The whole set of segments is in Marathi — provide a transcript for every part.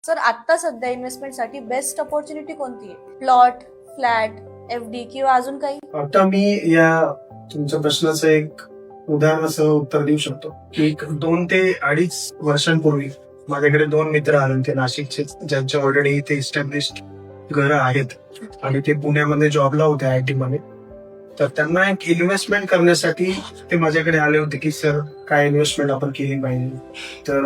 सर आता सध्या इन्व्हेस्टमेंटसाठी बेस्ट अपॉर्च्युनिटी कोणती आहे? प्लॉट, फ्लॅट, एफडी किंवा अजून काही? आता मी या तुमच्या प्रश्नाचं एक उदाहरणासह उत्तर देऊ शकतो की 2 ते 2.5 वर्षांपूर्वी माझ्याकडे 2 मित्र आले होते नाशिकचे, ज्यांच्या ऑलरेडी इथे इस्टॅब्लिश्ड घरं आहेत आणि ते पुण्यामध्ये जॉबला होते IT मध्ये. तर त्यांना एक इन्व्हेस्टमेंट करण्यासाठी ते माझ्याकडे आले होते की सर काय इन्व्हेस्टमेंट आपण केली पाहिजे. तर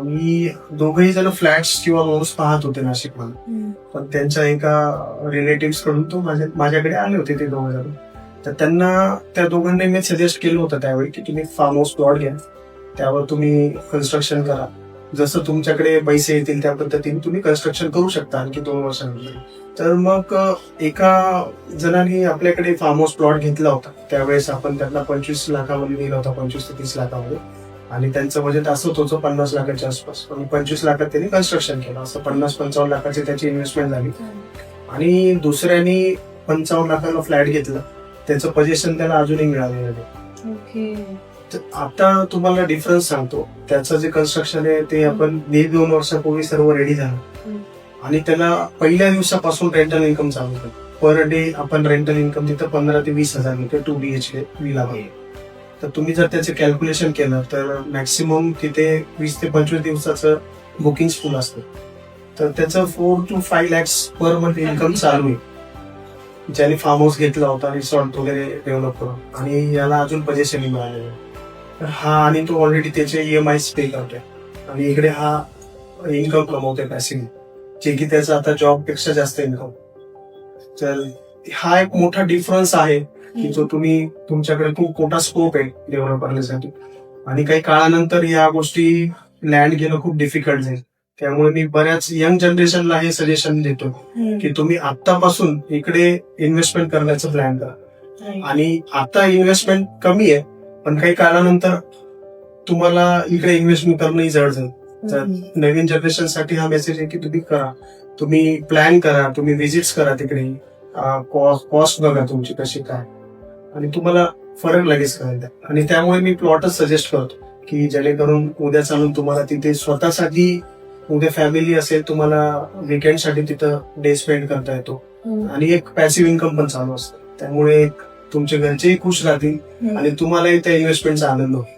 मी दोघही जण फ्लॅट्स किंवा हाऊस पाहत होते नाशिकमध्ये. पण त्यांच्या एका रिलेटिव्ह कडून तो माझ्याकडे आले होते ते 2 जण. तर त्यांना त्या दोघांनी मी सजेस्ट केलं होतं त्यावेळी की तुम्ही फार्म हाऊस प्लॉट घ्या, त्यावर तुम्ही कन्स्ट्रक्शन करा. जसं तुमच्याकडे पैसे येतील त्या पद्धतीने तुम्ही कन्स्ट्रक्शन करू शकता आणखी 2 वर्षांमध्ये. तर मग एका जणांनी आपल्याकडे फार्म हाऊस प्लॉट घेतला होता. त्यावेळेस आपण त्यांना 25 लाखामध्ये दिला होता, 25 ते 30 लाखामध्ये. आणि त्यांचं बजेट असं होतं 50 लाखाच्या आसपास. आणि 25 लाखात त्यांनी कन्स्ट्रक्शन केलं. असं 50-55 लाखाची त्याची इन्व्हेस्टमेंट झाली. आणि दुसऱ्यांनी 55 लाखाला फ्लॅट घेतला. त्याचं पोझिशन त्याला अजूनही मिळालेलं नाही. तर आता तुम्हाला डिफरन्स सांगतो. त्याचं जे कन्स्ट्रक्शन आहे ते आपण 1.5-2 वर्षापूर्वी सर्व रेडी झालं आणि त्याला पहिल्या दिवसापासून रेंटल इन्कम चालू होतं. पर डे आपण रेंटल इन्कम तिथं 15 ते 20 हजार मिळते 2 BHK विला. तर तुम्ही जर त्याचे कॅल्क्युलेशन केलं तर मॅक्सिमम तिथे 20 ते 25 दिवसाचं बुकिंग फुल असतं. तर त्याचं 4 to 5 lakhs per month income चालू आहे, ज्याने फार्म हाऊस घेतला होता रिसॉर्ट वगैरे डेव्हलप करून. आणि याला अजून पोझिशनिंग मिळालेलं आहे. हा आणि तो ऑलरेडी त्याचे EMI पे करतोय आणि इकडे हा इन्कम कमवतोय पॅसिव्ह, जे की त्याचा आता जॉब पेक्षा जास्त इन्कम. तर हा एक मोठा डिफरन्स आहे की जो तुम्ही तुमच्याकडे खूप मोठा स्कोप आहे डेव्हलप करण्यासाठी. आणि काही काळानंतर या गोष्टी लँड घेणं खूप डिफिकल्ट जाईल. त्यामुळे मी बऱ्याच यंग जनरेशनला हे सजेशन देतो की तुम्ही आतापासून इकडे इन्व्हेस्टमेंट करण्याचं प्लॅन करा. आणि आता इन्व्हेस्टमेंट कमी आहे, पण काही काळानंतर तुम्हाला इकडे इन्व्हेस्टमेंट करणंही जड जाईल. तर नवीन जनरेशन साठी हा मेसेज आहे की तुम्ही करा, तुम्ही प्लॅन करा, तुम्ही व्हिजिट्स करा तिकडे, कॉस्ट बघा तुमची कशी काय, आणि तुम्हाला फरक लगेच कळेल. आणि त्यामुळे मी प्लॉटच सजेस्ट करतो की जेणेकरून उद्या चालून तुम्हाला तिथे स्वतःसाठी, उद्या फॅमिली असेल, तुम्हाला विकेंडसाठी तिथं डे स्पेंड करता येतो आणि एक पॅसिव्ह इन्कम पण चालू असतं. त्यामुळे तुमचे घरचेही खुश राहतील आणि तुम्हालाही त्या इन्व्हेस्टमेंटचा आनंद होईल.